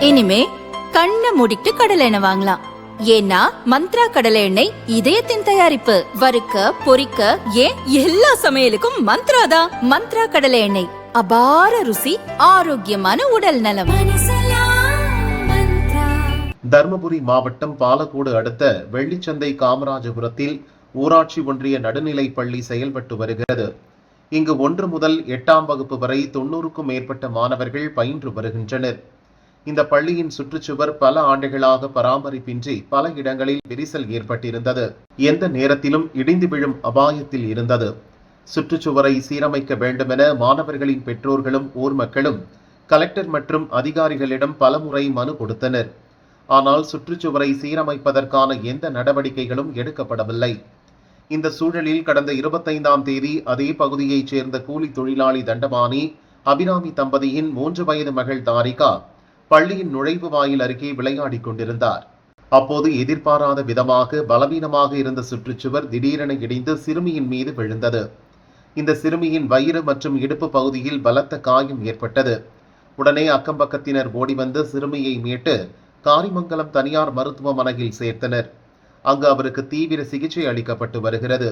இனிமே கண்ணை மூடிட்டு கடலை எண்ணெய் வாங்கலாம். ஏன்னா மந்த்ரா கடலை எண்ணெய் இதயத்தின் தயாரிப்பு. வறுக்க பொரிக்க ஏன் எல்லா சமையலுக்கும் மந்த்ரா தான். மந்த்ரா கடலை எண்ணெய், அபார ருசி, ஆரோக்கியமான உடல் நலம். தர்மபுரி மாவட்டம் பாலக்கோடு அடுத்த வெள்ளிச்சந்தை காமராஜபுரத்தில் ஊராட்சி ஒன்றிய நடுநிலைப் பள்ளி செயல்பட்டு வருகிறது. இங்கு 1 முதல் 8ஆம் வகுப்பு வரை 90க்கும் மேற்பட்ட மாணவர்கள் பயின்று வருகின்றனர். இந்த பள்ளியின் சுற்றுச்சுவர் பல ஆண்டுகளாக பராமரிப்பின்றி பல இடங்களில் விரிசல் ஏற்பட்டிருந்தது. எந்த நேரத்திலும் இடிந்து விழும் அபாயத்தில் இருந்தது. சுற்றுச்சுவரை சீரமைக்க வேண்டுமென மாணவர்களின் பெற்றோர்களும் ஊர் மக்களும் கலெக்டர் மற்றும் அதிகாரிகளிடம் பலமுறை மனு கொடுத்தனர். ஆனால் சுற்றுச்சுவரை சீரமைப்பதற்கான எந்த நடவடிக்கைகளும் எடுக்கப்படவில்லை. இந்த சூழலில் கடந்த 25ஆம் தேதி அதே பகுதியைச் சேர்ந்த கூலி தொழிலாளி தண்டபாணி, அபிராமி தம்பதியின் 3 வயது மகள் தாரிகா பள்ளியின் நுழைவு வாயில் அருகே விளையாடிக் கொண்டிருந்தார். அப்போது எதிர்பாராத விதமாக பலவீனமாக இருந்த சுற்றுச்சுவர் திடீரென இடிந்து சிறுமியின் மீது விழுந்தது. இந்த சிறுமியின் வயிறு மற்றும் இடுப்பு பகுதியில் பலத்த காயம் ஏற்பட்டது. உடனே அக்கம்பக்கத்தினர் ஓடி வந்து சிறுமியை மீட்டு காரிமங்கலம் தனியார் மருத்துவமனையில் சேர்த்தனர். அங்கு அவருக்கு தீவிர சிகிச்சை அளிக்கப்பட்டு வருகிறது.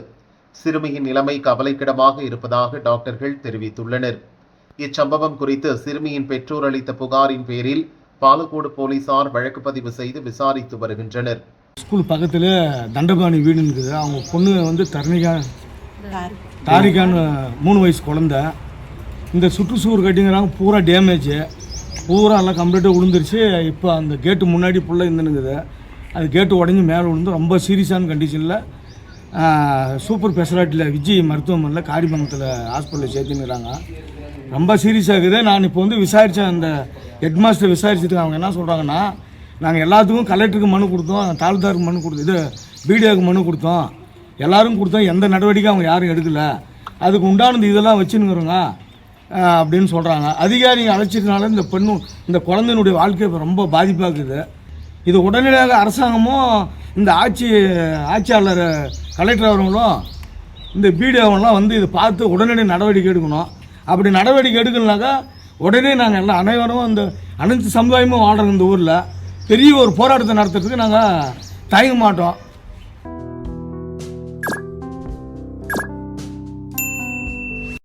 சிறுமியின் நிலைமை கவலைக்கிடமாக இருப்பதாக டாக்டர்கள் தெரிவித்துள்ளனர். இச்சம்பவம் குறித்து சிறுமியின் பெற்றோர் அளித்த புகாரின் பேரில் பாலக்கோடு போலீசார் வழக்கு பதிவு செய்து விசாரித்து வருகின்றனர். ஸ்கூல் பக்கத்தில் தண்டபாணி வீடு இருக்குது. அவங்க பொண்ணு வந்து தாரிகான்னு 3 வயசு குழந்தை. இந்த சுற்றுச்சுவர் கட்டிங்கிறாங்க பூரா டேமேஜ், பூரா எல்லாம் கம்ப்ளீட்டாக விழுந்துருச்சு. இப்போ அந்த கேட்டு முன்னாடி ஃபுல்லாக இருந்துனுக்குது. அது கேட்டு உடஞ்சி மேலே விழுந்து ரொம்ப சீரியஸான கண்டிஷனில் சூப்பர் ஸ்பெஷாலிட்டியில் விஜய் மருத்துவமனையில் காரிமங்கலத்தில் ஹாஸ்பிட்டலில் சேர்த்துனுறாங்க. ரொம்ப சீரியஸாக இருக்குது. நான் இப்போ வந்து விசாரித்தேன், அந்த ஹெட் மாஸ்டர் விசாரிச்சுட்டு அவங்க என்ன சொல்கிறாங்கன்னா, நாங்கள் எல்லாத்துக்கும் கலெக்டருக்கு மனு கொடுத்தோம், தாலுதாருக்கு மனு கொடுத்தோம், இது பிடிஓக்கு மனு கொடுத்தோம், எல்லாரும் கொடுத்தோம், எந்த நடவடிக்கை அவங்க யாரும் எடுக்கலை, அதுக்கு உண்டானது இதெல்லாம் வச்சுன்னுங்கிறோங்க அப்படின்னு சொல்கிறாங்க. அதிகாரிங்க அழைச்சதுனால இந்த குழந்தையினுடைய வாழ்க்கை ரொம்ப பாதிப்பாக இருக்குது. இது உடனடியாக அரசாங்கமும் இந்த ஆட்சியாளர் கலெக்டர் அவர்களும் இந்த பிடிஓவெல்லாம் வந்து இதை பார்த்து உடனடி நடவடிக்கை எடுக்கணும். அப்படி நடவடிக்கை எடுக்கணுனாக்கா உடனே நாங்கள் எல்லாம் அனைவரும் இந்த அனைத்து சமுதாயமும் வாழ்கிற இந்த ஊரில் பெரிய ஒரு போராட்டத்தை நடத்துறதுக்கு நாங்கள் தயங்க மாட்டோம்.